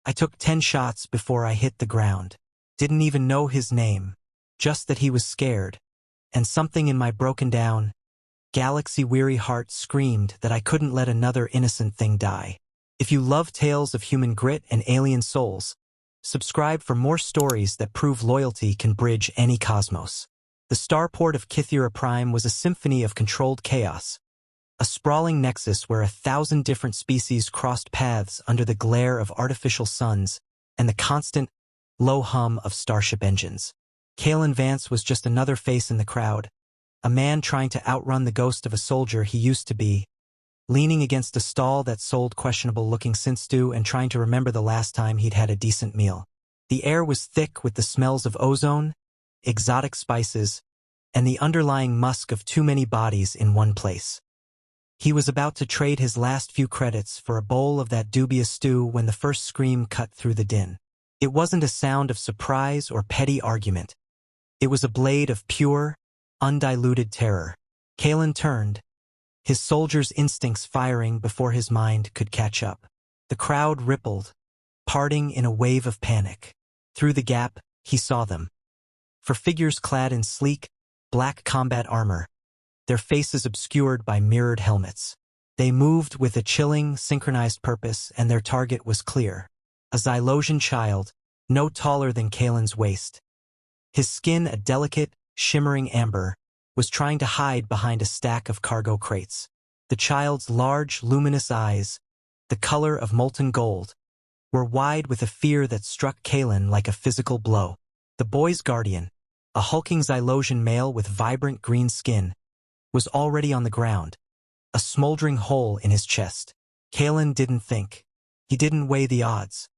I took 10 shots before I hit the ground. Didn't even know his name, just that he was scared. And something in my broken-down, galaxy-weary heart screamed that I couldn't let another innocent thing die. If you love tales of human grit and alien souls, subscribe for more stories that prove loyalty can bridge any cosmos. The starport of Kythera Prime was a symphony of controlled chaos, a sprawling nexus where 1,000 different species crossed paths under the glare of artificial suns and the constant, low hum of starship engines. Kaelen'vor was just another face in the crowd, a man trying to outrun the ghost of a soldier he used to be, leaning against a stall that sold questionable-looking synth stew and trying to remember the last time he'd had a decent meal. The air was thick with the smells of ozone, exotic spices, and the underlying musk of too many bodies in one place. He was about to trade his last few credits for a bowl of that dubious stew when the first scream cut through the din. It wasn't a sound of surprise or petty argument. It was a blade of pure, undiluted terror. Kaelen turned, his soldier's instincts firing before his mind could catch up. The crowd rippled, parting in a wave of panic. Through the gap, he saw them. For figures clad in sleek, black combat armor, their faces obscured by mirrored helmets. They moved with a chilling, synchronized purpose, and their target was clear. A Xylosian child, no taller than Kaelen's waist. His skin a delicate, shimmering amber, was trying to hide behind a stack of cargo crates. The child's large, luminous eyes, the color of molten gold, were wide with a fear that struck Kaelen like a physical blow. The boy's guardian, a hulking Xylosian male with vibrant green skin, was already on the ground, a smoldering hole in his chest. Kaelen didn't think. He didn't weigh the odds.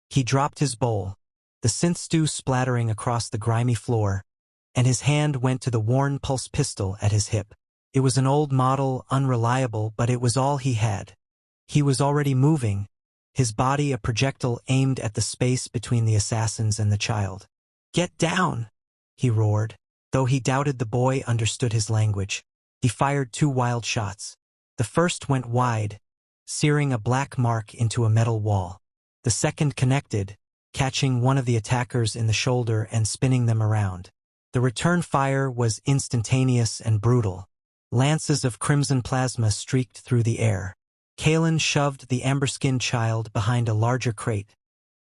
He dropped his bowl, the synth stew splattering across the grimy floor, and his hand went to the worn pulse pistol at his hip. It was an old model, unreliable, but it was all he had. He was already moving, his body a projectile aimed at the space between the assassins and the child. "Get down!" he roared. Though he doubted the boy understood his language, he fired 2 wild shots. The first went wide, searing a black mark into a metal wall. The second connected, catching one of the attackers in the shoulder and spinning them around. The return fire was instantaneous and brutal. Lances of crimson plasma streaked through the air. Kaelen shoved the amber-skinned child behind a larger crate,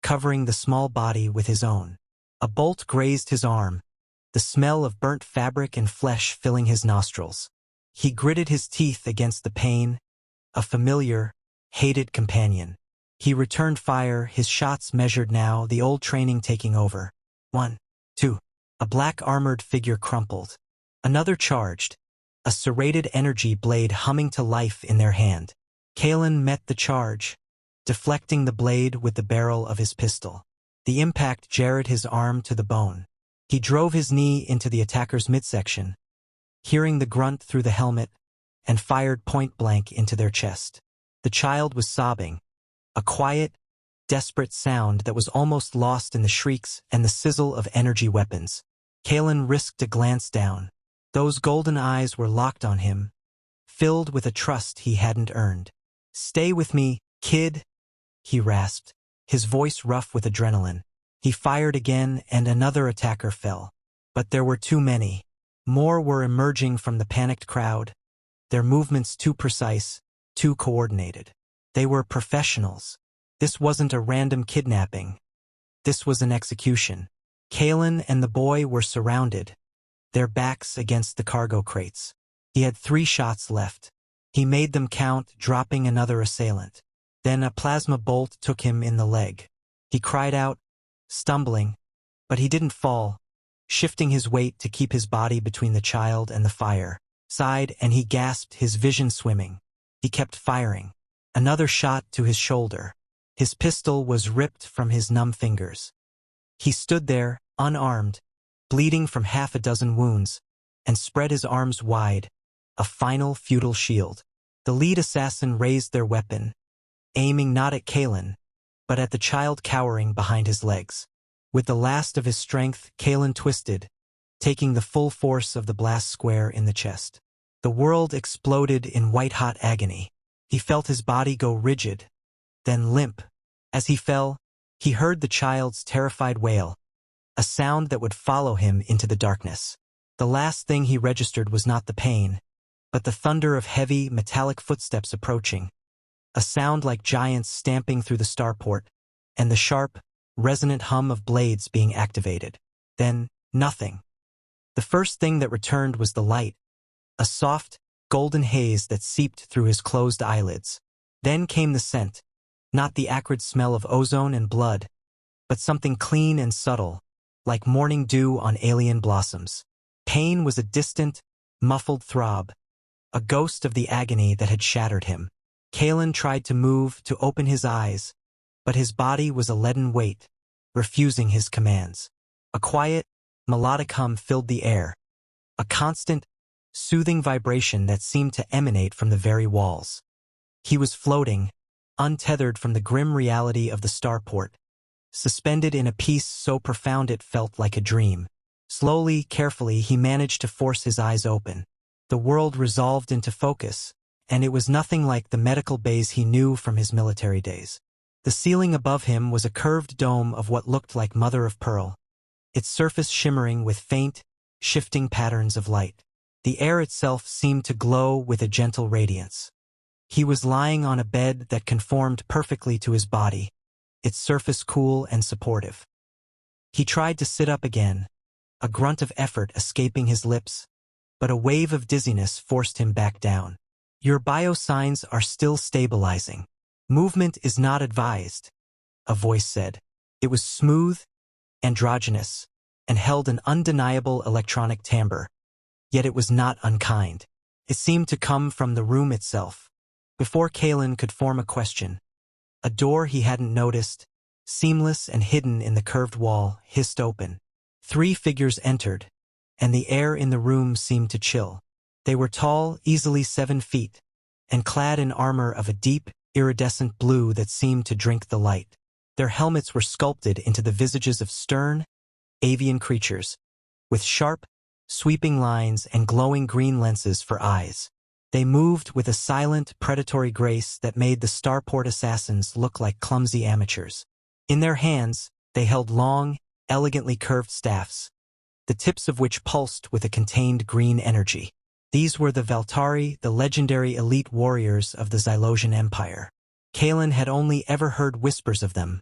covering the small body with his own. A bolt grazed his arm, the smell of burnt fabric and flesh filling his nostrils. He gritted his teeth against the pain, a familiar, hated companion. He returned fire, his shots measured now, the old training taking over. 1, 2. A black-armored figure crumpled. Another charged, a serrated energy blade humming to life in their hand. Kaelen met the charge, deflecting the blade with the barrel of his pistol. The impact jarred his arm to the bone. He drove his knee into the attacker's midsection, hearing the grunt through the helmet, and fired point-blank into their chest. The child was sobbing, a quiet, desperate sound that was almost lost in the shrieks and the sizzle of energy weapons. Kaelen risked a glance down. Those golden eyes were locked on him, filled with a trust he hadn't earned. "Stay with me, kid," he rasped, his voice rough with adrenaline. He fired again, and another attacker fell. But there were too many. More were emerging from the panicked crowd, their movements too precise, too coordinated. They were professionals. This wasn't a random kidnapping. This was an execution. Kaelen and the boy were surrounded, their backs against the cargo crates. He had 3 shots left. He made them count, dropping another assailant. Then a plasma bolt took him in the leg. He cried out, stumbling, but he didn't fall, shifting his weight to keep his body between the child and the fire. Sighed, and he gasped, his vision swimming. He kept firing. Another shot to his shoulder. His pistol was ripped from his numb fingers. He stood there, unarmed, bleeding from 6 wounds, and spread his arms wide, a final futile shield. The lead assassin raised their weapon, aiming not at Kaelen, but at the child cowering behind his legs. With the last of his strength, Kaelen twisted, taking the full force of the blast square in the chest. The world exploded in white-hot agony. He felt his body go rigid, then limp. As he fell, He heard the child's terrified wail, a sound that would follow him into the darkness. The last thing he registered was not the pain, but the thunder of heavy, metallic footsteps approaching, a sound like giants stamping through the starport, and the sharp, resonant hum of blades being activated. Then, nothing. The first thing that returned was the light, a soft, golden haze that seeped through his closed eyelids. Then came the scent, not the acrid smell of ozone and blood, but something clean and subtle, like morning dew on alien blossoms. Pain was a distant, muffled throb, a ghost of the agony that had shattered him. Kaelen tried to move, to open his eyes, but his body was a leaden weight, refusing his commands. A quiet, melodic hum filled the air, a constant, soothing vibration that seemed to emanate from the very walls. He was floating, untethered from the grim reality of the starport, suspended in a peace so profound it felt like a dream. Slowly, carefully, he managed to force his eyes open. The world resolved into focus, and it was nothing like the medical bays he knew from his military days. The ceiling above him was a curved dome of what looked like mother of pearl, its surface shimmering with faint, shifting patterns of light. The air itself seemed to glow with a gentle radiance. He was lying on a bed that conformed perfectly to his body, its surface cool and supportive. He tried to sit up again, a grunt of effort escaping his lips, but a wave of dizziness forced him back down. Your biosigns are still stabilizing. Movement is not advised, a voice said. It was smooth, androgynous, and held an undeniable electronic timbre. Yet it was not unkind. It seemed to come from the room itself. Before Kaelen could form a question, a door he hadn't noticed, seamless and hidden in the curved wall, hissed open. 3 figures entered, and the air in the room seemed to chill. They were tall, easily 7 feet, and clad in armor of a deep, iridescent blue that seemed to drink the light. Their helmets were sculpted into the visages of stern, avian creatures, with sharp, sweeping lines and glowing green lenses for eyes. They moved with a silent, predatory grace that made the starport assassins look like clumsy amateurs. In their hands, they held long, elegantly curved staffs, the tips of which pulsed with a contained green energy. These were the Valtari, the legendary elite warriors of the Xylosian Empire. Kaelen had only ever heard whispers of them,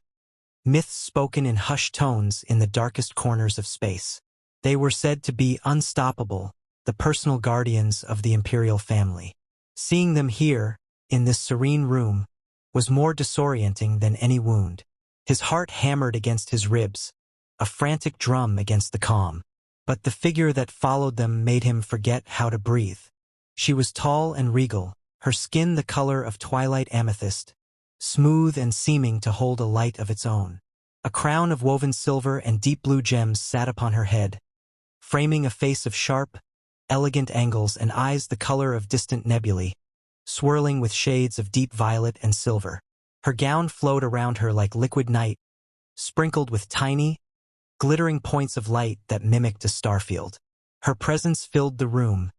myths spoken in hushed tones in the darkest corners of space. They were said to be unstoppable, the personal guardians of the imperial family. Seeing them here, in this serene room, was more disorienting than any wound. His heart hammered against his ribs, a frantic drum against the calm. But the figure that followed them made him forget how to breathe. She was tall and regal, her skin the color of twilight amethyst, smooth and seeming to hold a light of its own. A crown of woven silver and deep blue gems sat upon her head, framing a face of sharp, elegant angles and eyes the color of distant nebulae, swirling with shades of deep violet and silver. Her gown flowed around her like liquid night, sprinkled with tiny, glittering points of light that mimicked a starfield. Her presence filled the room,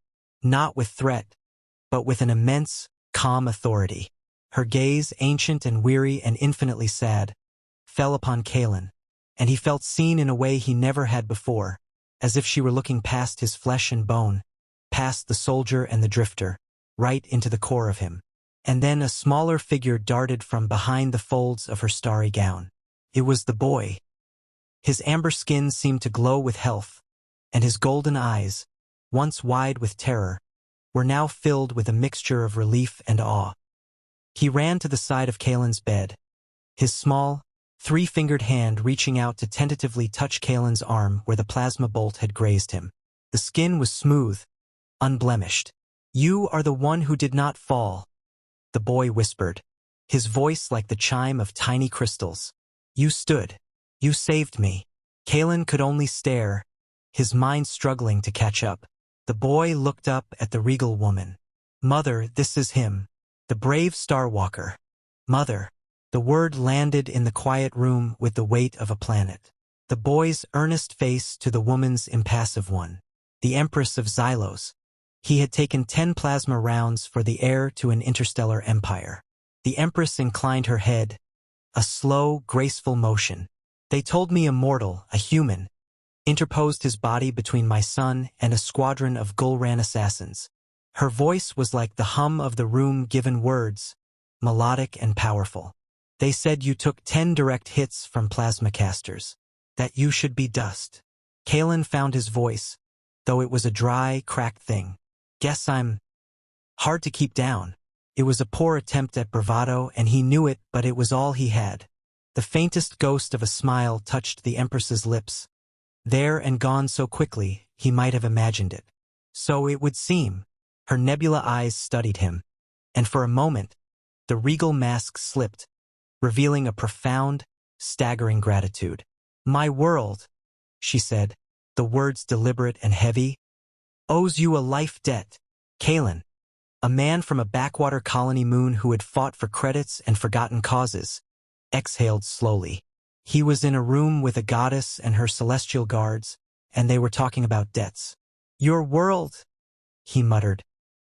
not with threat, but with an immense, calm authority. Her gaze, ancient and weary and infinitely sad, fell upon Kaelen, and he felt seen in a way he never had before, as if she were looking past his flesh and bone, past the soldier and the drifter, right into the core of him. And then a smaller figure darted from behind the folds of her starry gown. It was the boy. His amber skin seemed to glow with health, and his golden eyes, once wide with terror, were now filled with a mixture of relief and awe. He ran to the side of Kaelen's bed, his small, 3-fingered hand reaching out to tentatively touch Kaelen's arm where the plasma bolt had grazed him. The skin was smooth, unblemished. "You are the one who did not fall," the boy whispered, his voice like the chime of tiny crystals. "You stood. You saved me." Kaelen could only stare, his mind struggling to catch up. The boy looked up at the regal woman. "Mother, this is him. The brave Starwalker." "Mother." The word landed in the quiet room with the weight of a planet. The boy's earnest face to the woman's impassive one. The Empress of Xylos. He had taken 10 plasma rounds for the heir to an interstellar empire. The Empress inclined her head, a slow, graceful motion. They told me a mortal, a human, interposed his body between my son and a squadron of Gulran assassins. Her voice was like the hum of the room given words, melodic and powerful. They said you took 10 direct hits from plasma casters, that you should be dust. Kaelen found his voice, though it was a dry, cracked thing. Guess I'm hard to keep down. It was a poor attempt at bravado, and he knew it, but it was all he had. The faintest ghost of a smile touched the Empress's lips. There and gone so quickly, he might have imagined it. So it would seem. Her nebula eyes studied him, and for a moment, the regal mask slipped, revealing a profound, staggering gratitude. My world, she said, the words deliberate and heavy, owes you a life debt. Kaelen, a man from a backwater colony moon who had fought for credits and forgotten causes, exhaled slowly. He was in a room with a goddess and her celestial guards, and they were talking about debts. Your world, he muttered,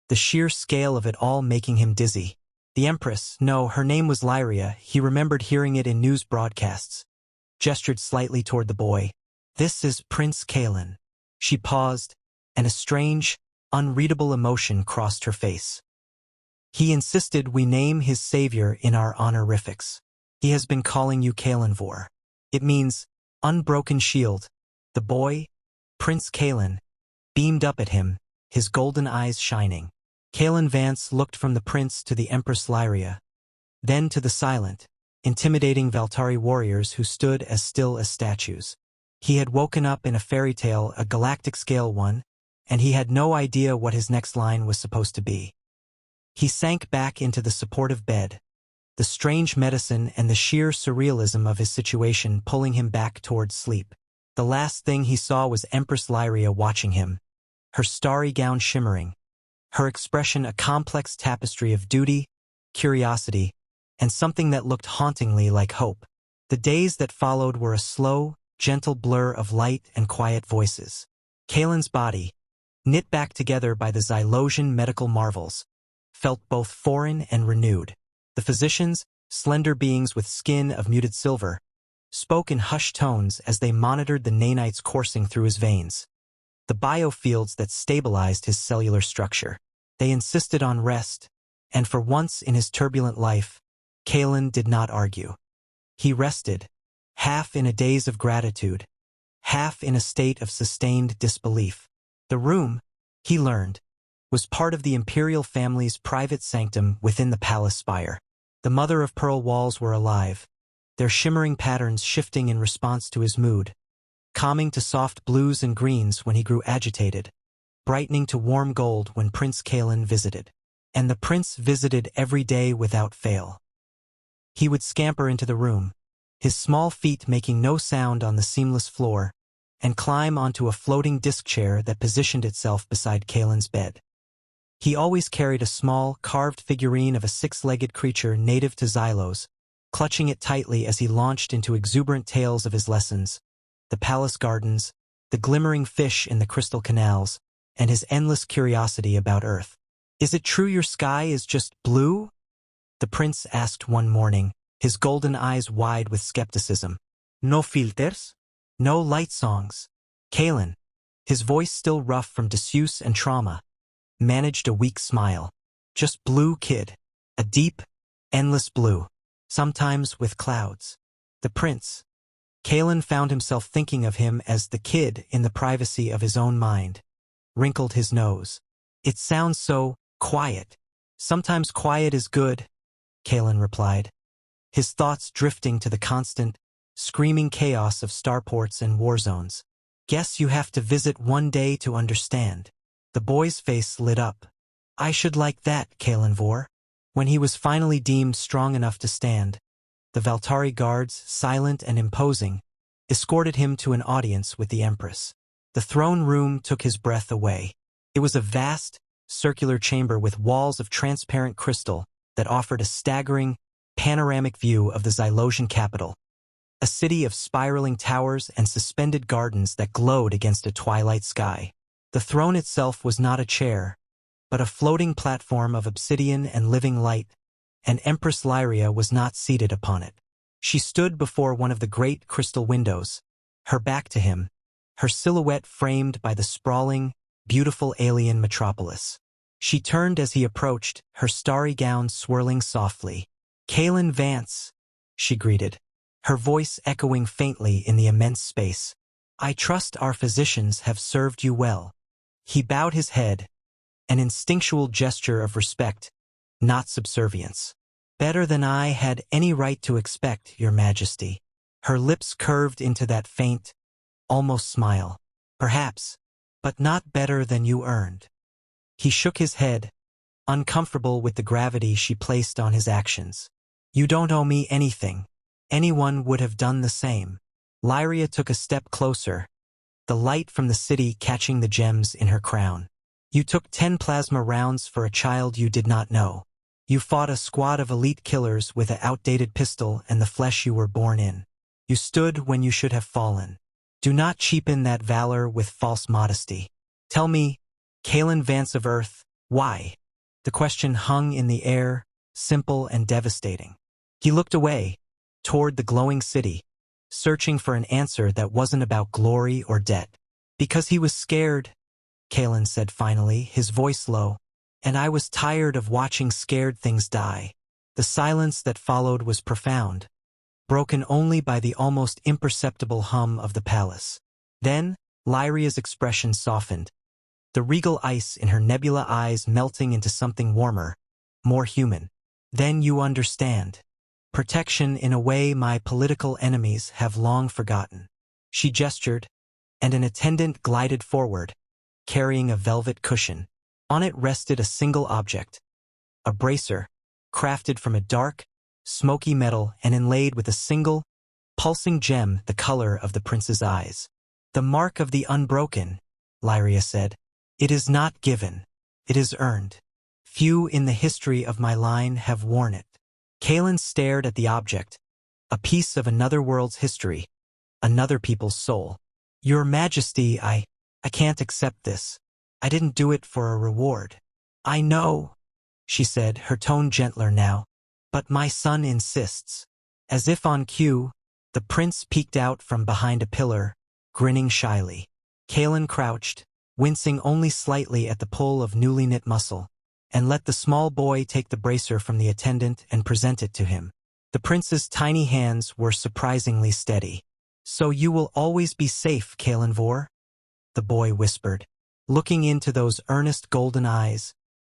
the sheer scale of it all making him dizzy. The Empress, no, her name was Lyria, he remembered hearing it in news broadcasts, gestured slightly toward the boy. This is Prince Kaelen. She paused, and a strange, unreadable emotion crossed her face. He insisted we name his savior in our honorifics. He has been calling you Kaelen'vor. It means, unbroken shield. The boy, Prince Kaelen, beamed up at him, his golden eyes shining. Kaelen Vance looked from the prince to the Empress Lyria, then to the silent, intimidating Valtari warriors who stood as still as statues. He had woken up in a fairy tale, a galactic-scale one, and he had no idea what his next line was supposed to be. He sank back into the supportive bed, the strange medicine and the sheer surrealism of his situation pulling him back towards sleep. The last thing he saw was Empress Lyria watching him, her starry gown shimmering, her expression a complex tapestry of duty, curiosity, and something that looked hauntingly like hope. The days that followed were a slow, gentle blur of light and quiet voices. Kaelen's body, knit back together by the Xylosian medical marvels, felt both foreign and renewed. The physicians, slender beings with skin of muted silver, spoke in hushed tones as they monitored the nanites coursing through his veins, the biofields that stabilized his cellular structure. They insisted on rest, and for once in his turbulent life, Kaelen did not argue. He rested, half in a daze of gratitude, half in a state of sustained disbelief. The room, he learned, was part of the imperial family's private sanctum within the palace spire. The mother-of-pearl walls were alive, their shimmering patterns shifting in response to his mood, calming to soft blues and greens when he grew agitated, brightening to warm gold when Prince Kaelen visited. And the prince visited every day without fail. He would scamper into the room, his small feet making no sound on the seamless floor, and climb onto a floating disc chair that positioned itself beside Kaelen's bed. He always carried a small, carved figurine of a six-legged creature native to Xylos, clutching it tightly as he launched into exuberant tales of his lessons, the palace gardens, the glimmering fish in the crystal canals, and his endless curiosity about Earth. Is it true your sky is just blue? The prince asked one morning, his golden eyes wide with skepticism. No filters? No light songs. Kaelen, his voice still rough from disuse and trauma, managed a weak smile. Just blue, kid. A deep, endless blue, sometimes with clouds. The prince. Kaelen found himself thinking of him as the kid in the privacy of his own mind. Wrinkled his nose. It sounds so quiet. Sometimes quiet is good, Kaelen replied, his thoughts drifting to the constant, screaming chaos of starports and war zones. Guess you have to visit one day to understand. The boy's face lit up. I should like that, Kaelen'vor. When he was finally deemed strong enough to stand, the Valtari guards, silent and imposing, escorted him to an audience with the Empress. The throne room took his breath away. It was a vast, circular chamber with walls of transparent crystal that offered a staggering, panoramic view of the Xylosian capital, a city of spiraling towers and suspended gardens that glowed against a twilight sky. The throne itself was not a chair, but a floating platform of obsidian and living light, and Empress Lyria was not seated upon it. She stood before one of the great crystal windows, her back to him, her silhouette framed by the sprawling, beautiful alien metropolis. She turned as he approached, her starry gown swirling softly. "Kaelin Vance," she greeted, her voice echoing faintly in the immense space. "I trust our physicians have served you well." He bowed his head, an instinctual gesture of respect, not subservience. "Better than I had any right to expect, Your Majesty." Her lips curved into that faint, almost smile. "Perhaps, but not better than you earned." He shook his head, uncomfortable with the gravity she placed on his actions. "You don't owe me anything. Anyone would have done the same." Lyria took a step closer, the light from the city catching the gems in her crown. "You took 10 plasma rounds for a child you did not know. You fought a squad of elite killers with an outdated pistol and the flesh you were born in. You stood when you should have fallen. Do not cheapen that valor with false modesty. Tell me, Kaelin Vance of Earth, why?" The question hung in the air, simple and devastating. He looked away, toward the glowing city, searching for an answer that wasn't about glory or debt. "Because he was scared," Kaelin said finally, his voice low, "and I was tired of watching scared things die." The silence that followed was profound, broken only by the almost imperceptible hum of the palace. Then, Lyria's expression softened, the regal ice in her nebula eyes melting into something warmer, more human. "Then you understand. Protection in a way my political enemies have long forgotten." She gestured, and an attendant glided forward, carrying a velvet cushion. On it rested a single object, a bracer, crafted from a dark, smoky metal and inlaid with a single, pulsing gem the color of the prince's eyes. "The mark of the Unbroken," Lyria said. "It is not given. It is earned. Few in the history of my line have worn it." Kaelin stared at the object, a piece of another world's history, another people's soul. "Your Majesty, I can't accept this. I didn't do it for a reward." "I know," she said, her tone gentler now, "but my son insists." As if on cue, the prince peeked out from behind a pillar, grinning shyly. Kaelin crouched, wincing only slightly at the pull of newly knit muscle, and let the small boy take the bracer from the attendant and present it to him. The prince's tiny hands were surprisingly steady. "So you will always be safe, Kaelen'vor?" the boy whispered. Looking into those earnest golden eyes,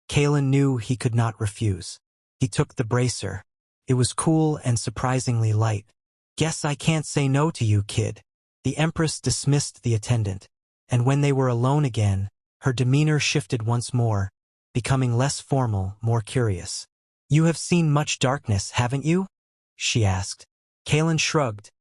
Kaelin knew he could not refuse. He took the bracer. It was cool and surprisingly light. "Guess I can't say no to you, kid." The Empress dismissed the attendant, and when they were alone again, her demeanor shifted once more, becoming less formal, more curious. "You have seen much darkness, haven't you?" she asked. Kaelin shrugged,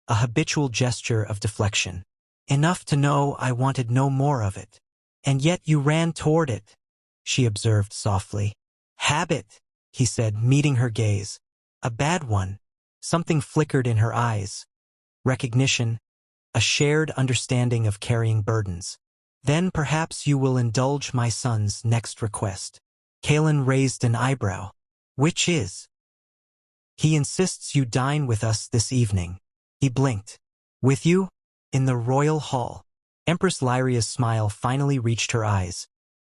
a habitual gesture of deflection. "Enough to know I wanted no more of it." "And yet you ran toward it," she observed softly. "Habit," he said, meeting her gaze. "A bad one." Something flickered in her eyes. Recognition, a shared understanding of carrying burdens. "Then perhaps you will indulge my son's next request." Kaelin raised an eyebrow. "Which is?" "He insists you dine with us this evening." He blinked. "With you? In the royal hall?" Empress Lyria's smile finally reached her eyes.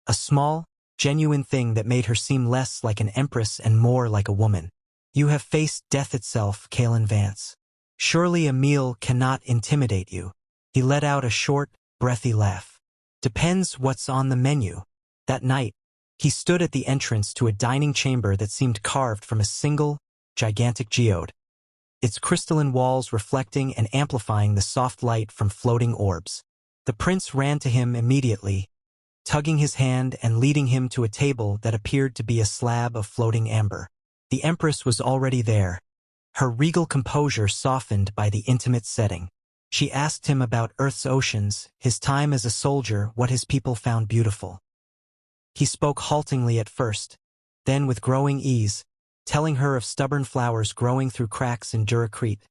A small, genuine thing that made her seem less like an empress and more like a woman. "You have faced death itself, Kaelin Vance. Surely a meal cannot intimidate you." He let out a short, breathy laugh. "Depends what's on the menu." That night, he stood at the entrance to a dining chamber that seemed carved from a single, gigantic geode, its crystalline walls reflecting and amplifying the soft light from floating orbs. The prince ran to him immediately, tugging his hand and leading him to a table that appeared to be a slab of floating amber. The Empress was already there, her regal composure softened by the intimate setting. She asked him about Earth's oceans, his time as a soldier, what his people found beautiful. He spoke haltingly at first, then with growing ease, telling her of stubborn flowers growing through cracks in Duracrete,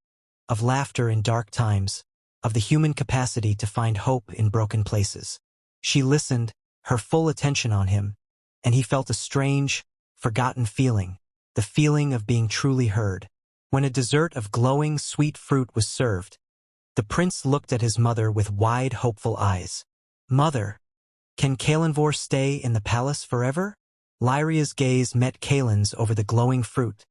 of laughter in dark times, of the human capacity to find hope in broken places. She listened, her full attention on him, and he felt a strange, forgotten feeling, the feeling of being truly heard. When a dessert of glowing, sweet fruit was served, the prince looked at his mother with wide, hopeful eyes. "Mother, can Kaelen'vor stay in the palace forever?" Lyria's gaze met Kaelin's over the glowing fruit,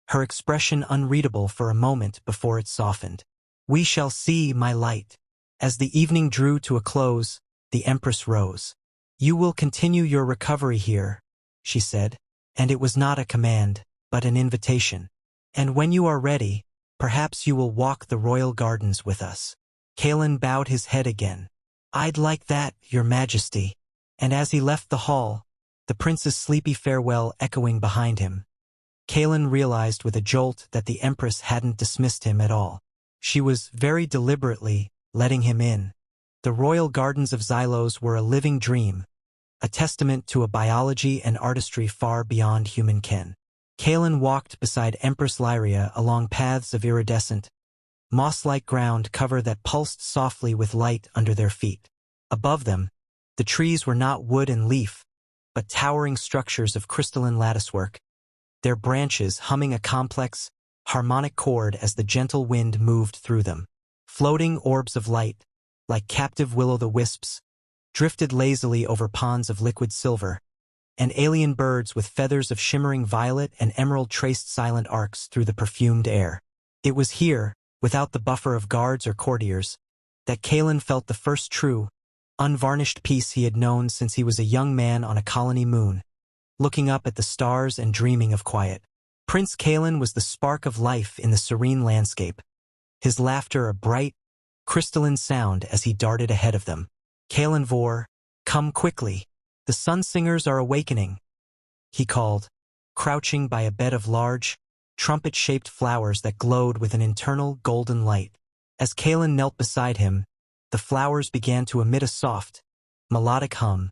her expression unreadable for a moment before it softened. "We shall see, my light." As the evening drew to a close, the Empress rose. "You will continue your recovery here," she said, and it was not a command, but an invitation. "And when you are ready, perhaps you will walk the royal gardens with us." Kaelin bowed his head again. "I'd like that, your majesty." And as he left the hall, the prince's sleepy farewell echoing behind him, Kaelin realized with a jolt that the Empress hadn't dismissed him at all. She was, very deliberately, letting him in. The royal gardens of Xylos were a living dream, a testament to a biology and artistry far beyond human ken. Kaelin walked beside Empress Lyria along paths of iridescent, moss-like ground cover that pulsed softly with light under their feet. Above them, the trees were not wood and leaf, but towering structures of crystalline latticework, their branches humming a complex, harmonic chord as the gentle wind moved through them. Floating orbs of light, like captive will-o'-the-wisps, drifted lazily over ponds of liquid silver, and alien birds with feathers of shimmering violet and emerald traced silent arcs through the perfumed air. It was here, without the buffer of guards or courtiers, that Kaelin felt the first true, unvarnished peace he had known since he was a young man on a colony moon, looking up at the stars and dreaming of quiet. Prince Kaelin was the spark of life in the serene landscape, his laughter a bright, crystalline sound as he darted ahead of them. "Kaelen'vor, come quickly. The sun singers are awakening," he called, crouching by a bed of large, trumpet-shaped flowers that glowed with an internal golden light. As Kaelin knelt beside him, the flowers began to emit a soft, melodic hum,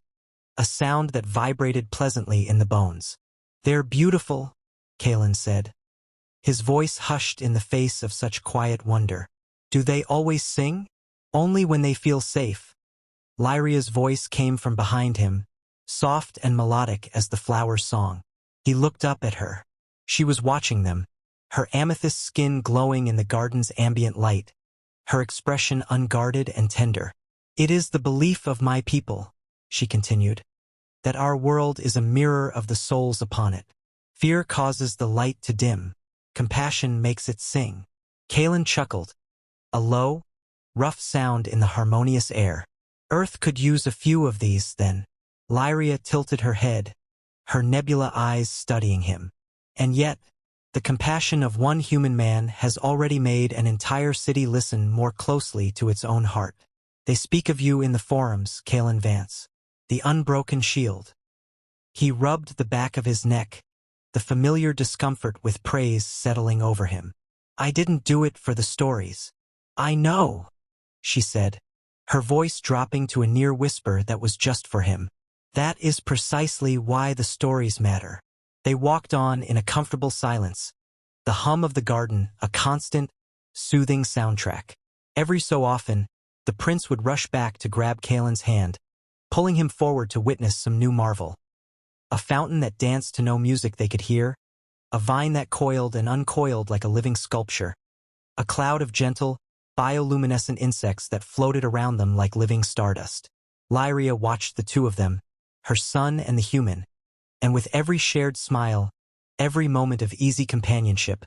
a sound that vibrated pleasantly in the bones. "They're beautiful," Kaelin said, his voice hushed in the face of such quiet wonder. "Do they always sing?" "Only when they feel safe." Lyria's voice came from behind him, soft and melodic as the flower's song. He looked up at her. She was watching them, her amethyst skin glowing in the garden's ambient light, her expression unguarded and tender. "It is the belief of my people," she continued, "that our world is a mirror of the souls upon it. Fear causes the light to dim. Compassion makes it sing." Kaelin chuckled, a low, rough sound in the harmonious air. "Earth could use a few of these, then." Lyria tilted her head, her nebula eyes studying him. "And yet, the compassion of one human man has already made an entire city listen more closely to its own heart. They speak of you in the forums, Kaelin Vance. The unbroken shield." He rubbed the back of his neck, the familiar discomfort with praise settling over him. "I didn't do it for the stories." "I know," she said, her voice dropping to a near whisper that was just for him. "That is precisely why the stories matter." They walked on in a comfortable silence, the hum of the garden a constant, soothing soundtrack. Every so often, the prince would rush back to grab Kaelin's hand, pulling him forward to witness some new marvel. A fountain that danced to no music they could hear, a vine that coiled and uncoiled like a living sculpture, a cloud of gentle, bioluminescent insects that floated around them like living stardust. Lyria watched the two of them, her son and the human, and with every shared smile, every moment of easy companionship,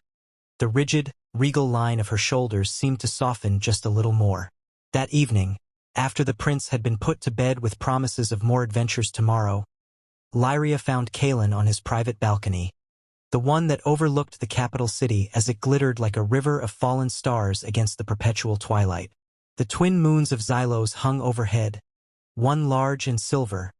the rigid, regal line of her shoulders seemed to soften just a little more. That evening, after the prince had been put to bed with promises of more adventures tomorrow, Lyria found Kaelin on his private balcony, the one that overlooked the capital city as it glittered like a river of fallen stars against the perpetual twilight. The twin moons of Xylos hung overhead, one large and silver,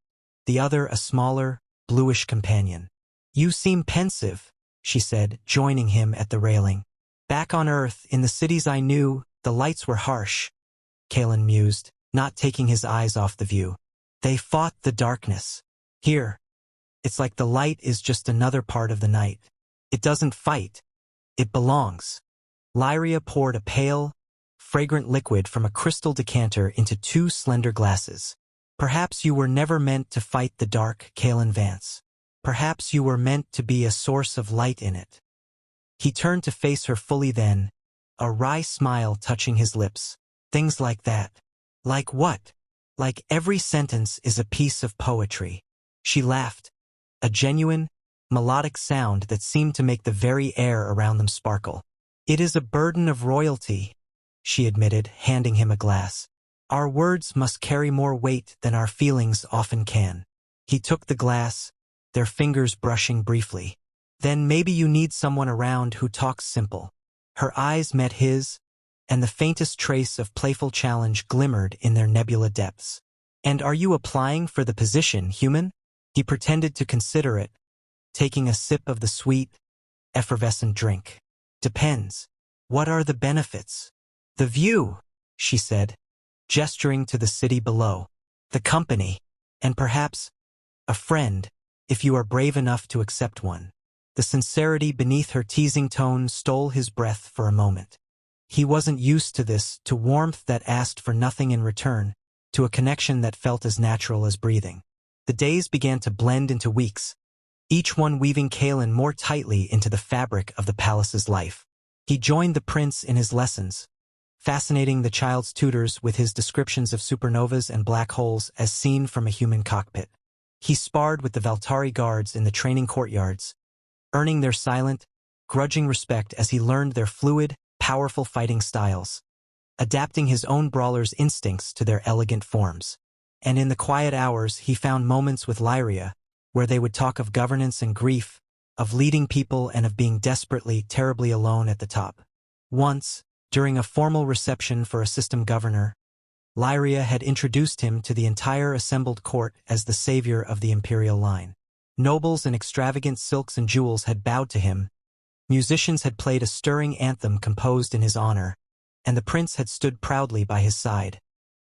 the other a smaller, bluish companion. "You seem pensive," she said, joining him at the railing. "Back on Earth, in the cities I knew, the lights were harsh," Kaelin mused, not taking his eyes off the view. "They fought the darkness. Here, it's like the light is just another part of the night. It doesn't fight. It belongs." Lyria poured a pale, fragrant liquid from a crystal decanter into 2 slender glasses. "Perhaps you were never meant to fight the dark, Kaelin Vance. Perhaps you were meant to be a source of light in it." He turned to face her fully then, a wry smile touching his lips. Things like that. Like what? Like every sentence is a piece of poetry. She laughed, a genuine, melodic sound that seemed to make the very air around them sparkle. It is a burden of royalty, she admitted, handing him a glass. Our words must carry more weight than our feelings often can. He took the glass, their fingers brushing briefly. Then maybe you need someone around who talks simple. Her eyes met his, and the faintest trace of playful challenge glimmered in their nebula depths. And are you applying for the position, human? He pretended to consider it, taking a sip of the sweet, effervescent drink. Depends. What are the benefits? The view, she said, gesturing to the city below. The company, and perhaps a friend, if you are brave enough to accept one. The sincerity beneath her teasing tone stole his breath for a moment. He wasn't used to this, to warmth that asked for nothing in return, to a connection that felt as natural as breathing. The days began to blend into weeks, each one weaving Kaelin more tightly into the fabric of the palace's life. He joined the prince in his lessons, fascinating the child's tutors with his descriptions of supernovas and black holes as seen from a human cockpit. He sparred with the Valtari guards in the training courtyards, earning their silent, grudging respect as he learned their fluid, powerful fighting styles, adapting his own brawler's instincts to their elegant forms. And in the quiet hours he found moments with Lyria, where they would talk of governance and grief, of leading people and of being desperately, terribly alone at the top. Once, during a formal reception for a system governor, Lyria had introduced him to the entire assembled court as the savior of the imperial line. Nobles in extravagant silks and jewels had bowed to him, musicians had played a stirring anthem composed in his honor, and the prince had stood proudly by his side,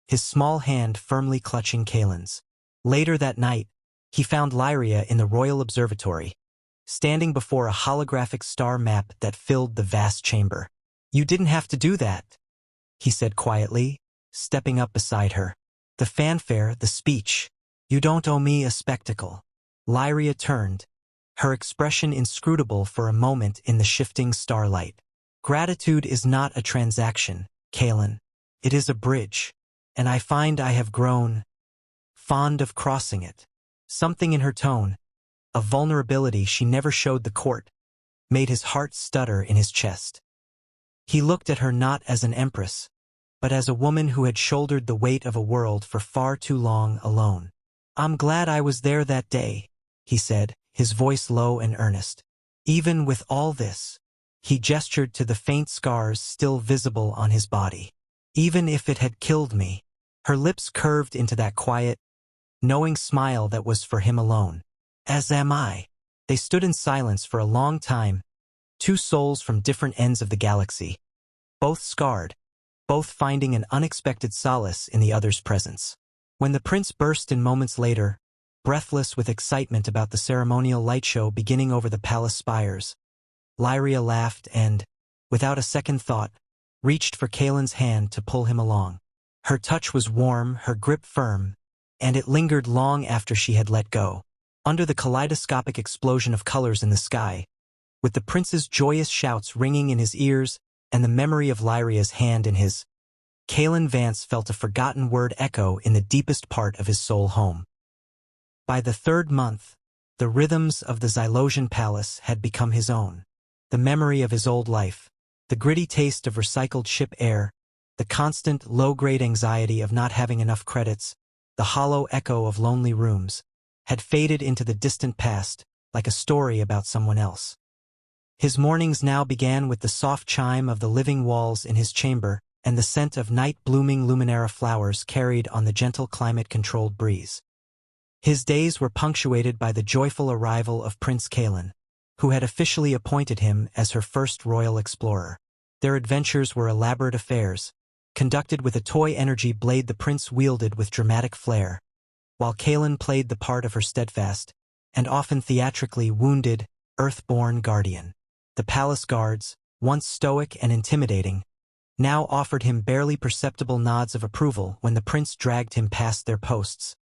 his small hand firmly clutching Kaelin's. Later that night, he found Lyria in the royal observatory, standing before a holographic star map that filled the vast chamber. You didn't have to do that, he said quietly, stepping up beside her. The fanfare, the speech. You don't owe me a spectacle. Lyria turned, her expression inscrutable for a moment in the shifting starlight. Gratitude is not a transaction, Kaelin. It is a bridge, and I find I have grown fond of crossing it. Something in her tone, a vulnerability she never showed the court, made his heart stutter in his chest. He looked at her not as an empress, but as a woman who had shouldered the weight of a world for far too long alone. I'm glad I was there that day, he said, his voice low and earnest. Even with all this, he gestured to the faint scars still visible on his body. Even if it had killed me. Her lips curved into that quiet, knowing smile that was for him alone. As am I. They stood in silence for a long time, two souls from different ends of the galaxy, both scarred, both finding an unexpected solace in the other's presence. When the prince burst in moments later, breathless with excitement about the ceremonial light show beginning over the palace spires, Lyria laughed and, without a second thought, reached for Kaelin's hand to pull him along. Her touch was warm, her grip firm, and it lingered long after she had let go. Under the kaleidoscopic explosion of colors in the sky, with the prince's joyous shouts ringing in his ears and the memory of Lyria's hand in his, Kaelin Vance felt a forgotten word echo in the deepest part of his soul home. By the third month, the rhythms of the Xylosian palace had become his own. The memory of his old life, the gritty taste of recycled ship air, the constant low-grade anxiety of not having enough credits, the hollow echo of lonely rooms, had faded into the distant past like a story about someone else. His mornings now began with the soft chime of the living walls in his chamber and the scent of night-blooming Luminera flowers carried on the gentle climate-controlled breeze. His days were punctuated by the joyful arrival of Prince Kaelin, who had officially appointed him as her first royal explorer. Their adventures were elaborate affairs, conducted with a toy energy blade the prince wielded with dramatic flair, while Kaelin played the part of her steadfast, and often theatrically wounded, earth-born guardian. The palace guards, once stoic and intimidating, now offered him barely perceptible nods of approval when the prince dragged him past their posts,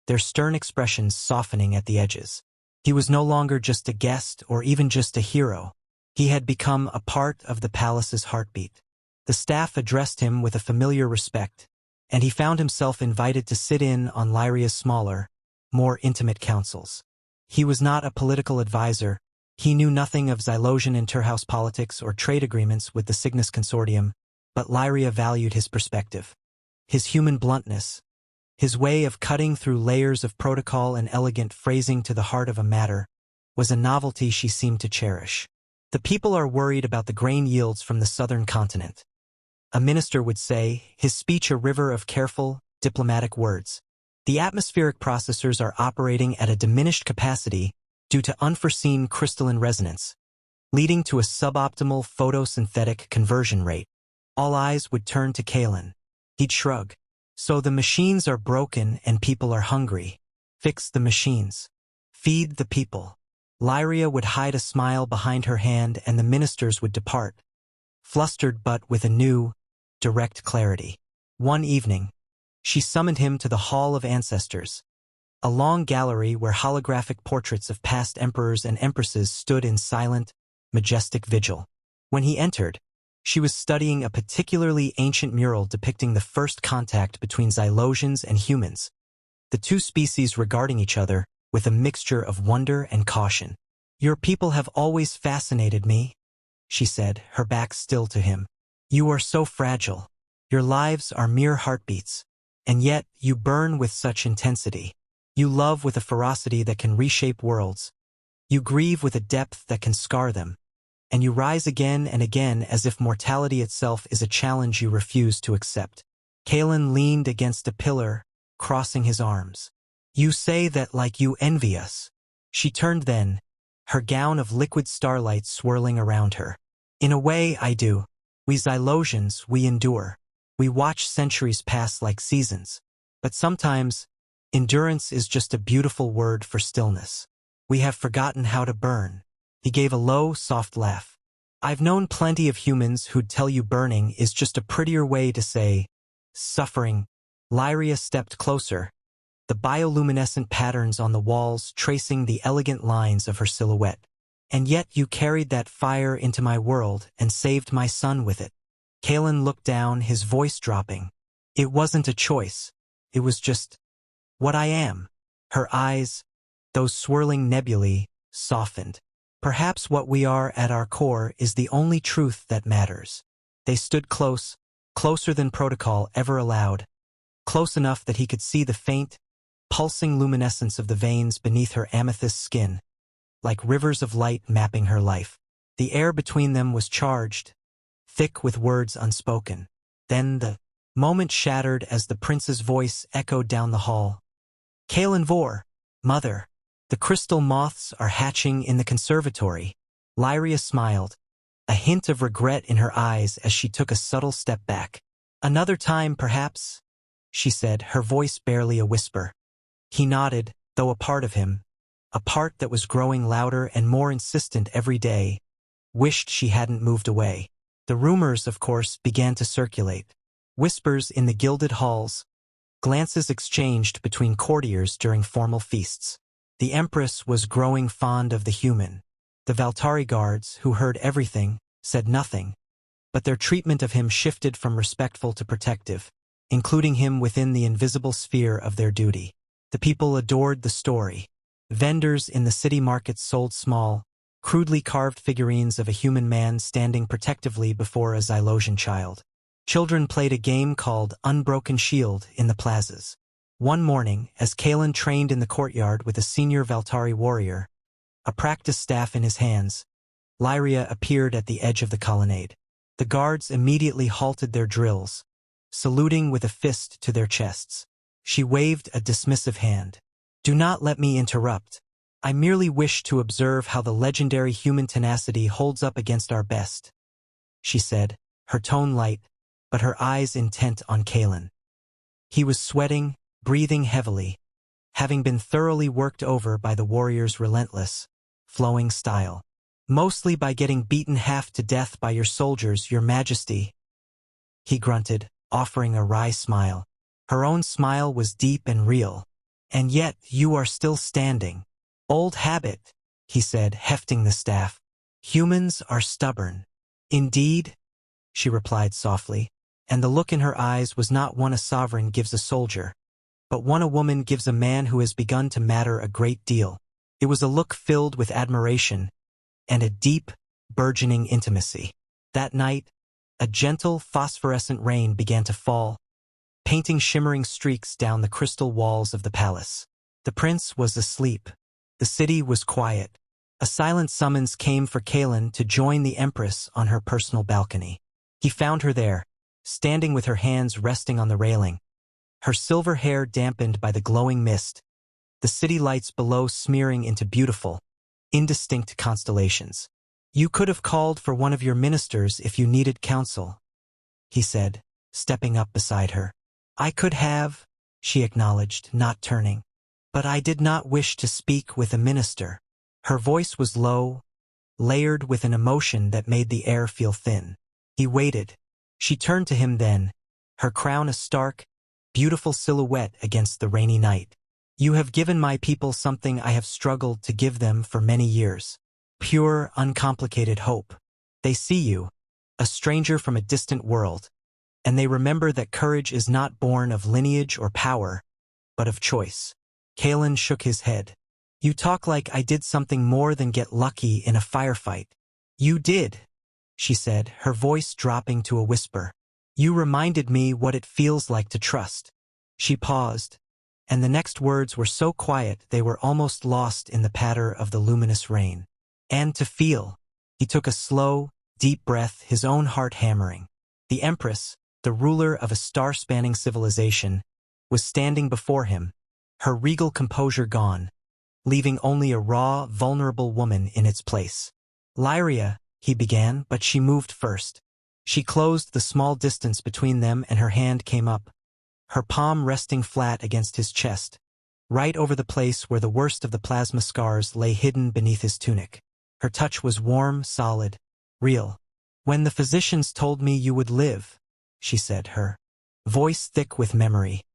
their stern expressions softening at the edges. He was no longer just a guest or even just a hero. He had become a part of the palace's heartbeat. The staff addressed him with a familiar respect, and he found himself invited to sit in on Lyria's smaller, more intimate councils. He was not a political advisor. He knew nothing of Xylosian interhouse politics or trade agreements with the Cygnus Consortium, but Lyria valued his perspective. His human bluntness, his way of cutting through layers of protocol and elegant phrasing to the heart of a matter, was a novelty she seemed to cherish. The people are worried about the grain yields from the southern continent. A minister would say, his speech a river of careful, diplomatic words. The atmospheric processors are operating at a diminished capacity due to unforeseen crystalline resonance, leading to a suboptimal photosynthetic conversion rate. All eyes would turn to Kaelin. He'd shrug. So the machines are broken and people are hungry. Fix the machines. Feed the people. Lyria would hide a smile behind her hand and the ministers would depart, flustered but with a new, direct clarity. One evening, she summoned him to the Hall of Ancestors, a long gallery where holographic portraits of past emperors and empresses stood in silent, majestic vigil. When he entered, she was studying a particularly ancient mural depicting the first contact between Xylosians and humans, the two species regarding each other with a mixture of wonder and caution. "Your people have always fascinated me," she said, her back still to him. "You are so fragile. Your lives are mere heartbeats. And yet, you burn with such intensity. You love with a ferocity that can reshape worlds. You grieve with a depth that can scar them. And you rise again and again as if mortality itself is a challenge you refuse to accept." Kaelin leaned against a pillar, crossing his arms. "You say that like you envy us." She turned then, her gown of liquid starlight swirling around her. "In a way, I do. We Xylosians, we endure. We watch centuries pass like seasons. But sometimes, endurance is just a beautiful word for stillness. We have forgotten how to burn." He gave a low, soft laugh. "I've known plenty of humans who'd tell you burning is just a prettier way to say suffering." Lyria stepped closer, the bioluminescent patterns on the walls tracing the elegant lines of her silhouette. "And yet you carried that fire into my world and saved my son with it." Kaelin looked down, his voice dropping. "It wasn't a choice. It was just what I am." Her eyes, those swirling nebulae, softened. "Perhaps what we are at our core is the only truth that matters." They stood close, closer than protocol ever allowed, close enough that he could see the faint, pulsing luminescence of the veins beneath her amethyst skin, like rivers of light mapping her life. The air between them was charged, thick with words unspoken. Then the moment shattered as the prince's voice echoed down the hall. "Kaelen'vor, mother, the crystal moths are hatching in the conservatory." Lyria smiled, a hint of regret in her eyes as she took a subtle step back. "Another time, perhaps," she said, her voice barely a whisper. He nodded, though a part of him, a part that was growing louder and more insistent every day, wished she hadn't moved away. The rumors, of course, began to circulate. Whispers in the gilded halls, glances exchanged between courtiers during formal feasts. The Empress was growing fond of the human. The Valtari guards, who heard everything, said nothing, but their treatment of him shifted from respectful to protective, including him within the invisible sphere of their duty. The people adored the story. Vendors in the city markets sold small, crudely carved figurines of a human man standing protectively before a Xylosian child. Children played a game called Unbroken Shield in the plazas. One morning, as Kaelin trained in the courtyard with a senior Valtari warrior, a practice staff in his hands, Lyria appeared at the edge of the colonnade. The guards immediately halted their drills, saluting with a fist to their chests. She waved a dismissive hand. "Do not let me interrupt. I merely wish to observe how the legendary human tenacity holds up against our best," she said, her tone light, but her eyes intent on Kaelin. He was sweating, breathing heavily, having been thoroughly worked over by the warrior's relentless, flowing style. "Mostly by getting beaten half to death by your soldiers, your majesty," he grunted, offering a wry smile. Her own smile was deep and real. "And yet you are still standing." "Old habit," he said, hefting the staff. Humans are stubborn. Indeed, she replied softly, and the look in her eyes was not one a sovereign gives a soldier, but one a woman gives a man who has begun to matter a great deal. It was a look filled with admiration and a deep, burgeoning intimacy. That night, a gentle, phosphorescent rain began to fall, painting shimmering streaks down the crystal walls of the palace. The prince was asleep. The city was quiet. A silent summons came for Kaelin to join the Empress on her personal balcony. He found her there, standing with her hands resting on the railing, her silver hair dampened by the glowing mist, the city lights below smearing into beautiful, indistinct constellations. "You could have called for one of your ministers if you needed counsel," he said, stepping up beside her. "I could have," she acknowledged, not turning. "But I did not wish to speak with a minister." Her voice was low, layered with an emotion that made the air feel thin. He waited. She turned to him then, her crown a stark, beautiful silhouette against the rainy night. "You have given my people something I have struggled to give them for many years. Pure, uncomplicated hope. They see you, a stranger from a distant world, and they remember that courage is not born of lineage or power, but of choice." Kaelin shook his head. "You talk like I did something more than get lucky in a firefight." "You did," she said, her voice dropping to a whisper. "You reminded me what it feels like to trust." She paused, and the next words were so quiet they were almost lost in the patter of the luminous rain. "And to feel." He took a slow, deep breath, his own heart hammering. The Empress, the ruler of a star-spanning civilization, was standing before him, her regal composure gone, leaving only a raw, vulnerable woman in its place. "Lyria," he began, but she moved first. She closed the small distance between them and her hand came up, her palm resting flat against his chest, right over the place where the worst of the plasma scars lay hidden beneath his tunic. Her touch was warm, solid, real. "When the physicians told me you would live," she said, her voice thick with memory,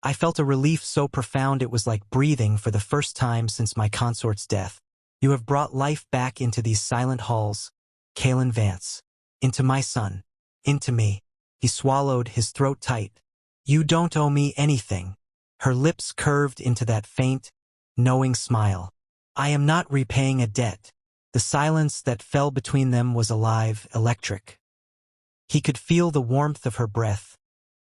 "I felt a relief so profound it was like breathing for the first time since my consort's death. You have brought life back into these silent halls, Kaelin Vance. Into my son. Into me." He swallowed, his throat tight. "You don't owe me anything." Her lips curved into that faint, knowing smile. "I am not repaying a debt." The silence that fell between them was alive, electric. He could feel the warmth of her breath,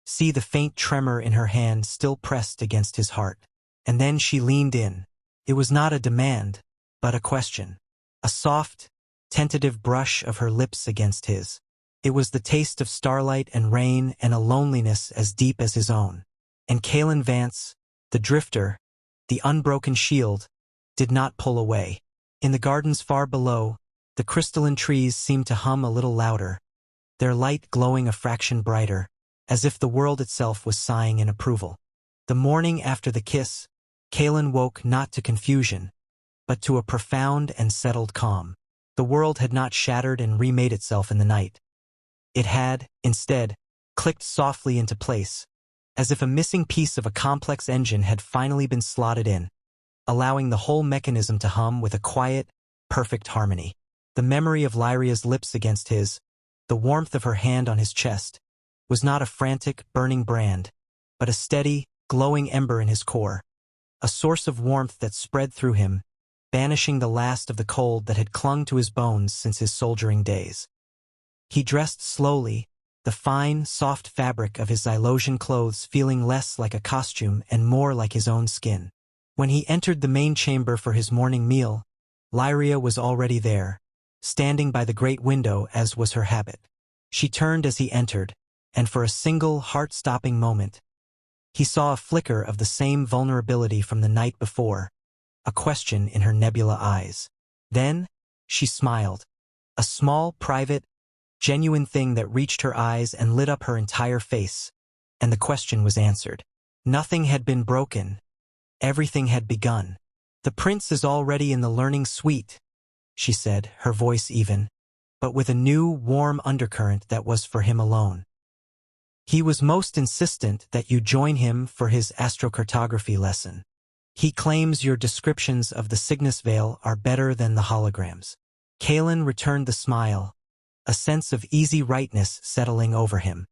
see the faint tremor in her hand still pressed against his heart. And then she leaned in. It was not a demand, but a question. A soft, tentative brush of her lips against his. It was the taste of starlight and rain and a loneliness as deep as his own. And Kaelin Vance, the drifter, the unbroken shield, did not pull away. In the gardens far below, the crystalline trees seemed to hum a little louder, their light glowing a fraction brighter, as if the world itself was sighing in approval. The morning after the kiss, Kaelin woke not to confusion, but to a profound and settled calm. The world had not shattered and remade itself in the night. It had, instead, clicked softly into place, as if a missing piece of a complex engine had finally been slotted in, allowing the whole mechanism to hum with a quiet, perfect harmony. The memory of Lyria's lips against his, the warmth of her hand on his chest, was not a frantic, burning brand, but a steady, glowing ember in his core, a source of warmth that spread through him, banishing the last of the cold that had clung to his bones since his soldiering days. He dressed slowly, the fine, soft fabric of his Xylosian clothes feeling less like a costume and more like his own skin. When he entered the main chamber for his morning meal, Lyria was already there, standing by the great window as was her habit. She turned as he entered, and for a single, heart-stopping moment, he saw a flicker of the same vulnerability from the night before, a question in her nebula eyes. Then, she smiled, a small, private, genuine thing that reached her eyes and lit up her entire face, and the question was answered. Nothing had been broken. Everything had begun. "The prince is already in the learning suite," she said, her voice even, but with a new, warm undercurrent that was for him alone. "He was most insistent that you join him for his astrocartography lesson. He claims your descriptions of the Cygnus Veil are better than the holograms." Kaelin returned the smile, a sense of easy rightness settling over him.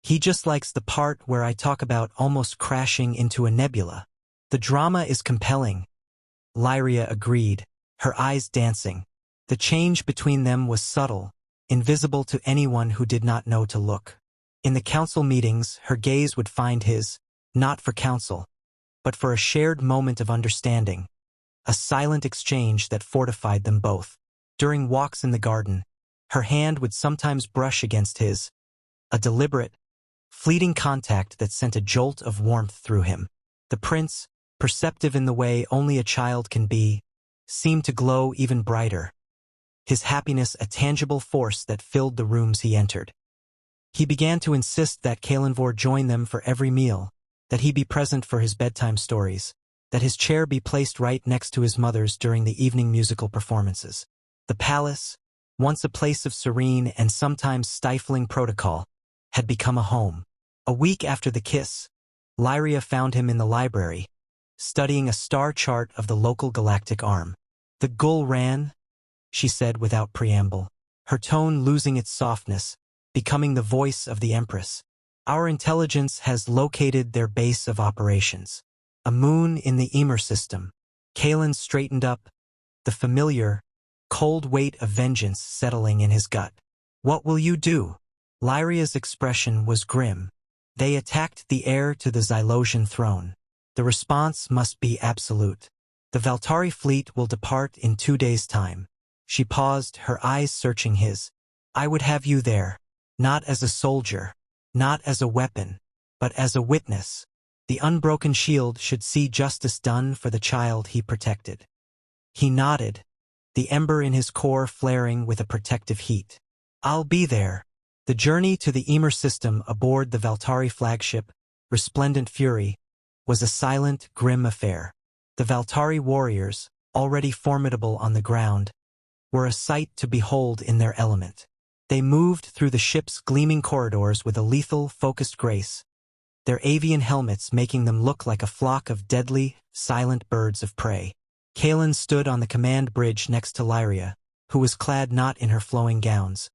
He just likes the part where I talk about almost crashing into a nebula. The drama is compelling, Lyria agreed, her eyes dancing. The change between them was subtle, invisible to anyone who did not know to look. In the council meetings, her gaze would find his, not for counsel, but for a shared moment of understanding, a silent exchange that fortified them both. During walks in the garden, her hand would sometimes brush against his, a deliberate, fleeting contact that sent a jolt of warmth through him. The prince, perceptive in the way only a child can be, seemed to glow even brighter, his happiness a tangible force that filled the rooms he entered. He began to insist that Kaelen'vor join them for every meal, that he be present for his bedtime stories, that his chair be placed right next to his mother's during the evening musical performances. The palace, once a place of serene and sometimes stifling protocol, had become a home. A week after the kiss, Lyria found him in the library, studying a star chart of the local galactic arm. "The Gull ran," she said without preamble, her tone losing its softness, becoming the voice of the Empress. "Our intelligence has located their base of operations. A moon in the Emer system." Kaelin straightened up, the familiar, cold weight of vengeance settling in his gut. "What will you do?" Lyria's expression was grim. "They attacked the heir to the Xylosian throne. The response must be absolute. The Valtari fleet will depart in 2 days' time." She paused, her eyes searching his. "I would have you there, not as a soldier, not as a weapon, but as a witness. The unbroken shield should see justice done for the child he protected." He nodded, the ember in his core flaring with a protective heat. "I'll be there." The journey to the Emer system aboard the Valtari flagship, Resplendent Fury, was a silent, grim affair. The Valtari warriors, already formidable on the ground, were a sight to behold in their element. They moved through the ship's gleaming corridors with a lethal, focused grace, their avian helmets making them look like a flock of deadly, silent birds of prey. Kaelin stood on the command bridge next to Lyria, who was clad not in her flowing gowns,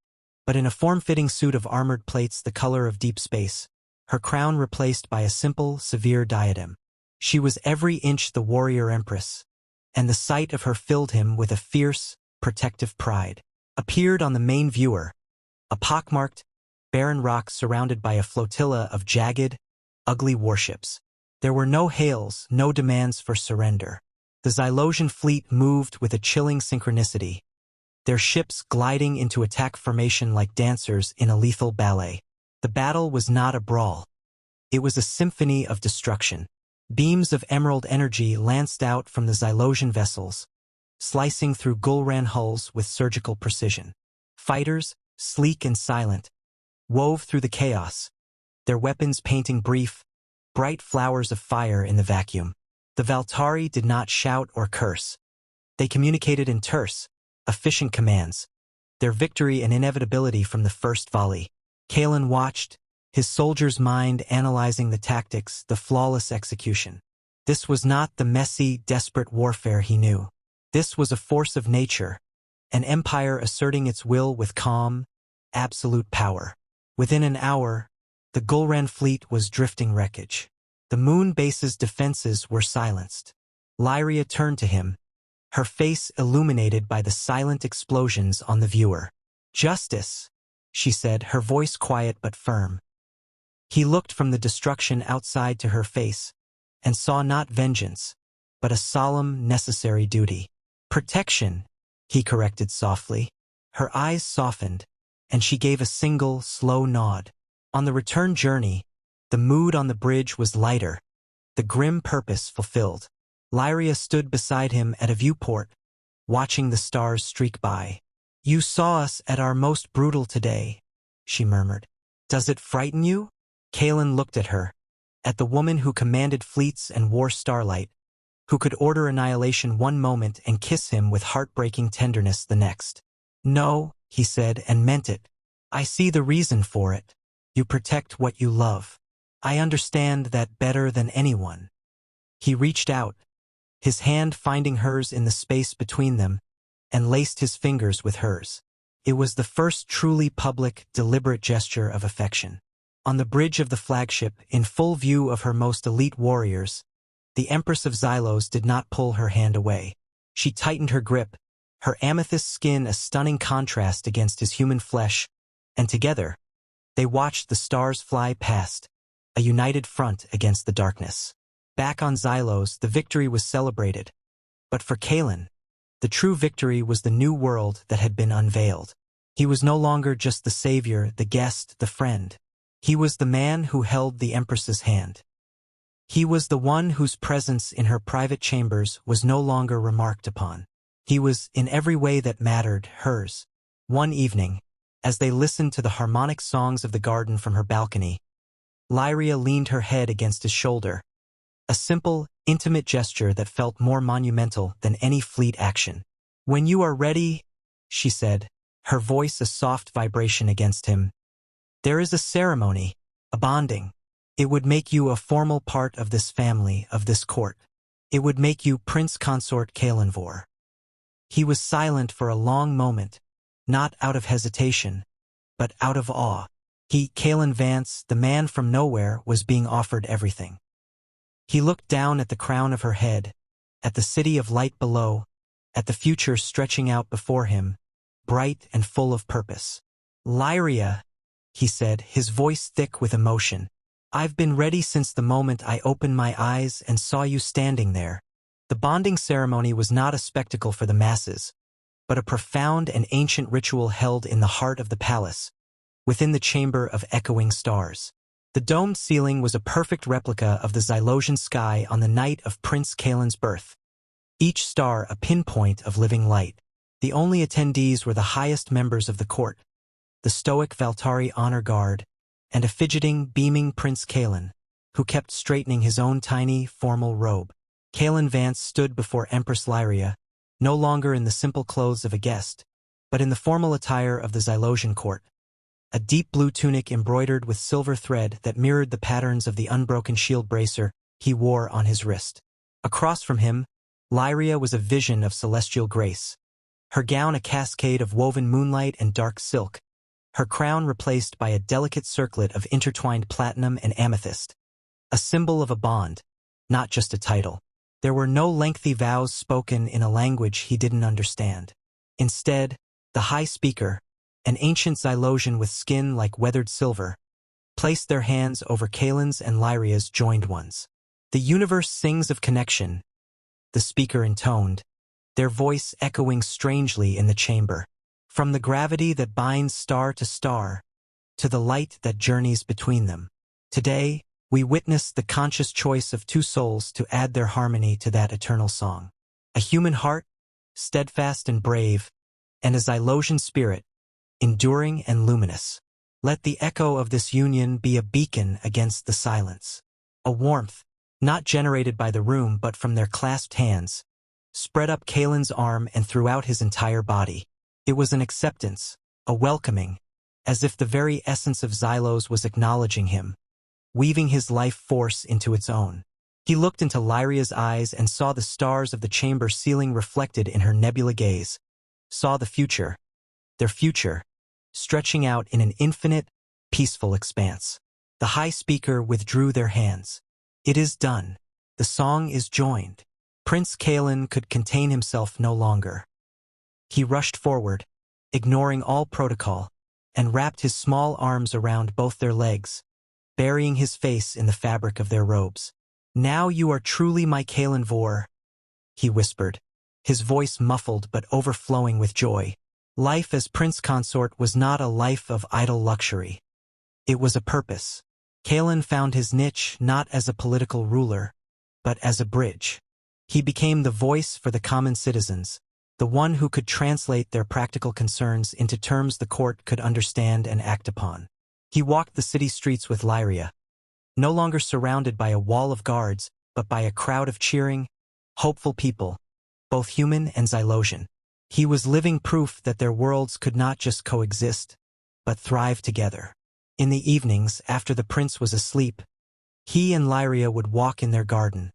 but in a form-fitting suit of armored plates the color of deep space, her crown replaced by a simple, severe diadem. She was every inch the warrior empress, and the sight of her filled him with a fierce, protective pride. Appeared on the main viewer, a pockmarked, barren rock surrounded by a flotilla of jagged, ugly warships. There were no hails, no demands for surrender. The Xylosian fleet moved with a chilling synchronicity, their ships gliding into attack formation like dancers in a lethal ballet. The battle was not a brawl. It was a symphony of destruction. Beams of emerald energy lanced out from the Xylosian vessels, slicing through Gulran hulls with surgical precision. Fighters, sleek and silent, wove through the chaos, their weapons painting bright flowers of fire in the vacuum. The Valtari did not shout or curse. They communicated in terse, efficient commands, their victory and inevitability from the first volley. Kaelin watched, his soldier's mind analyzing the tactics, the flawless execution. This was not the messy, desperate warfare he knew. This was a force of nature, an empire asserting its will with calm, absolute power. Within an hour, the Gulran fleet was drifting wreckage. The moon base's defenses were silenced. Lyria turned to him, her face illuminated by the silent explosions on the viewer. "Justice," she said, her voice quiet but firm. He looked from the destruction outside to her face, and saw not vengeance, but a solemn, necessary duty. "Protection," he corrected softly. Her eyes softened, and she gave a single, slow nod. On the return journey, the mood on the bridge was lighter, the grim purpose fulfilled. Lyria stood beside him at a viewport, watching the stars streak by. "You saw us at our most brutal today," she murmured. "Does it frighten you?" Kaelin looked at her, at the woman who commanded fleets and wore starlight, who could order annihilation one moment and kiss him with heartbreaking tenderness the next. "No," he said, and meant it. "I see the reason for it. You protect what you love. I understand that better than anyone." He reached out, his hand finding hers in the space between them, and laced his fingers with hers. It was the first truly public, deliberate gesture of affection. On the bridge of the flagship, in full view of her most elite warriors, the Empress of Xylos did not pull her hand away. She tightened her grip, her amethyst skin a stunning contrast against his human flesh, and together, they watched the stars fly past, a united front against the darkness. Back on Xylos, the victory was celebrated. But for Kaelin, the true victory was the new world that had been unveiled. He was no longer just the savior, the guest, the friend. He was the man who held the Empress's hand. He was the one whose presence in her private chambers was no longer remarked upon. He was, in every way that mattered, hers. One evening, as they listened to the harmonic songs of the garden from her balcony, Lyria leaned her head against his shoulder, a simple, intimate gesture that felt more monumental than any fleet action. "When you are ready," she said, her voice a soft vibration against him, "there is a ceremony, a bonding. It would make you a formal part of this family, of this court. It would make you Prince-Consort Kaelen'vor." He was silent for a long moment, not out of hesitation, but out of awe. He, Kaelin Vance, the man from nowhere, was being offered everything. He looked down at the crown of her head, at the city of light below, at the future stretching out before him, bright and full of purpose. "Lyria," he said, his voice thick with emotion, "I've been ready since the moment I opened my eyes and saw you standing there." The bonding ceremony was not a spectacle for the masses, but a profound and ancient ritual held in the heart of the palace, within the chamber of echoing stars. The domed ceiling was a perfect replica of the Xylosian sky on the night of Prince Kaelin's birth, each star a pinpoint of living light. The only attendees were the highest members of the court, the stoic Valtari honor guard, and a fidgeting, beaming Prince Kaelin, who kept straightening his own tiny, formal robe. Kaelin Vance stood before Empress Lyria, no longer in the simple clothes of a guest, but in the formal attire of the Xylosian court, a deep blue tunic embroidered with silver thread that mirrored the patterns of the unbroken shield bracer he wore on his wrist. Across from him, Lyria was a vision of celestial grace, her gown a cascade of woven moonlight and dark silk, her crown replaced by a delicate circlet of intertwined platinum and amethyst, a symbol of a bond, not just a title. There were no lengthy vows spoken in a language he didn't understand. Instead, the High Speaker, an ancient Xylosian with skin like weathered silver, placed their hands over Kaelin's and Lyria's joined ones. "The universe sings of connection," the speaker intoned, their voice echoing strangely in the chamber. "From the gravity that binds star to the light that journeys between them. Today, we witness the conscious choice of two souls to add their harmony to that eternal song. A human heart, steadfast and brave, and a Xylosian spirit, enduring and luminous. Let the echo of this union be a beacon against the silence. A warmth, not generated by the room but from their clasped hands, spread up Kaelin's arm and throughout his entire body. It was an acceptance, a welcoming, as if the very essence of Xylos was acknowledging him, weaving his life force into its own. He looked into Lyria's eyes and saw the stars of the chamber ceiling reflected in her nebula gaze, saw the future, their future, stretching out in an infinite, peaceful expanse. The High Speaker withdrew their hands. "It is done. The song is joined." Prince Kaelin could contain himself no longer. He rushed forward, ignoring all protocol, and wrapped his small arms around both their legs, burying his face in the fabric of their robes. "Now you are truly my Kaelen'vor," he whispered, his voice muffled but overflowing with joy. Life as Prince Consort was not a life of idle luxury. It was a purpose. Kaelin found his niche not as a political ruler, but as a bridge. He became the voice for the common citizens, the one who could translate their practical concerns into terms the court could understand and act upon. He walked the city streets with Lyria, no longer surrounded by a wall of guards, but by a crowd of cheering, hopeful people, both human and Xylosian. He was living proof that their worlds could not just coexist, but thrive together. In the evenings, after the prince was asleep, he and Lyria would walk in their garden,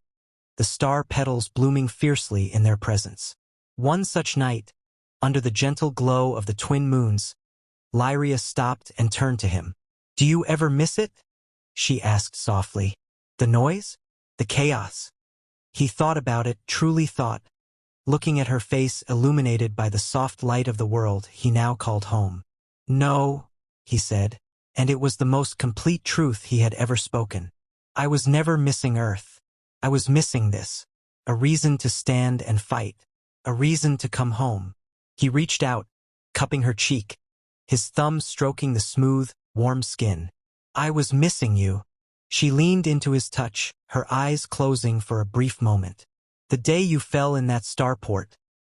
the star petals blooming fiercely in their presence. One such night, Under the gentle glow of the twin moons, Lyria stopped and turned to him. "Do you ever miss it?" she asked softly. "The noise? The chaos?" He thought about it, truly thought, looking at her face illuminated by the soft light of the world he now called home. "No," he said, and it was the most complete truth he had ever spoken. "I was never missing Earth. I was missing this. A reason to stand and fight. A reason to come home." He reached out, cupping her cheek, his thumb stroking the smooth, warm skin. "I was missing you." She leaned into his touch, her eyes closing for a brief moment. "The day you fell in that starport,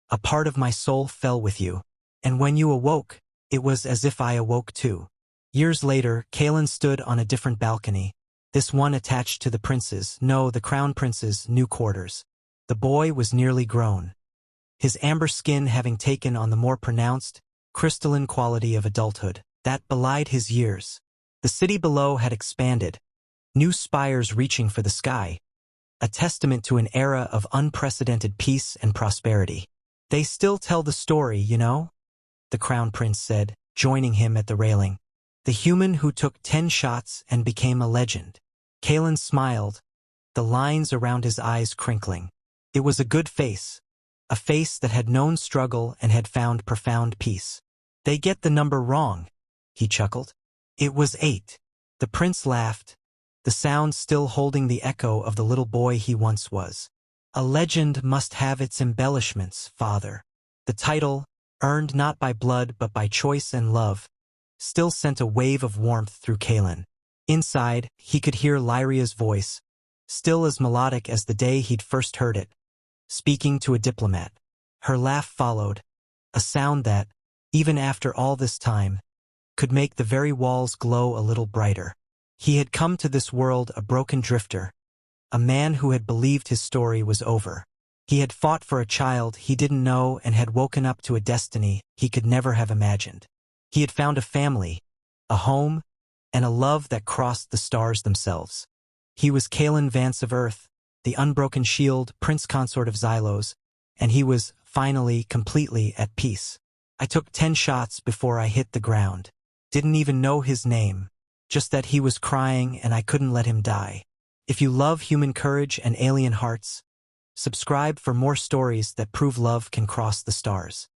a part of my soul fell with you. And when you awoke, it was as if I awoke too." Years later, Kaelin stood on a different balcony, this one attached to the prince's, no, the crown prince's, new quarters. The boy was nearly grown, his amber skin having taken on the more pronounced, crystalline quality of adulthood that belied his years. The city below had expanded, new spires reaching for the sky, a testament to an era of unprecedented peace and prosperity. "They still tell the story, you know?" the crown prince said, joining him at the railing. "The human who took 10 shots and became a legend." Kaelin smiled, the lines around his eyes crinkling. It was a good face, a face that had known struggle and had found profound peace. "They get the number wrong," he chuckled. "It was 8. The prince laughed, the sound still holding the echo of the little boy he once was. "A legend must have its embellishments, father." The title, earned not by blood but by choice and love, still sent a wave of warmth through Kaelin. Inside, he could hear Lyria's voice, still as melodic as the day he'd first heard it, speaking to a diplomat. Her laugh followed, a sound that, even after all this time, could make the very walls glow a little brighter. He had come to this world a broken drifter, a man who had believed his story was over. He had fought for a child he didn't know and had woken up to a destiny he could never have imagined. He had found a family, a home, and a love that crossed the stars themselves. He was Kaelin Vance of Earth, the unbroken shield, Prince-Consort of Xylos, and he was, finally, completely at peace. "I took 10 shots before I hit the ground. Didn't even know his name, just that he was crying and I couldn't let him die." If you love human courage and alien hearts, subscribe for more stories that prove love can cross the stars.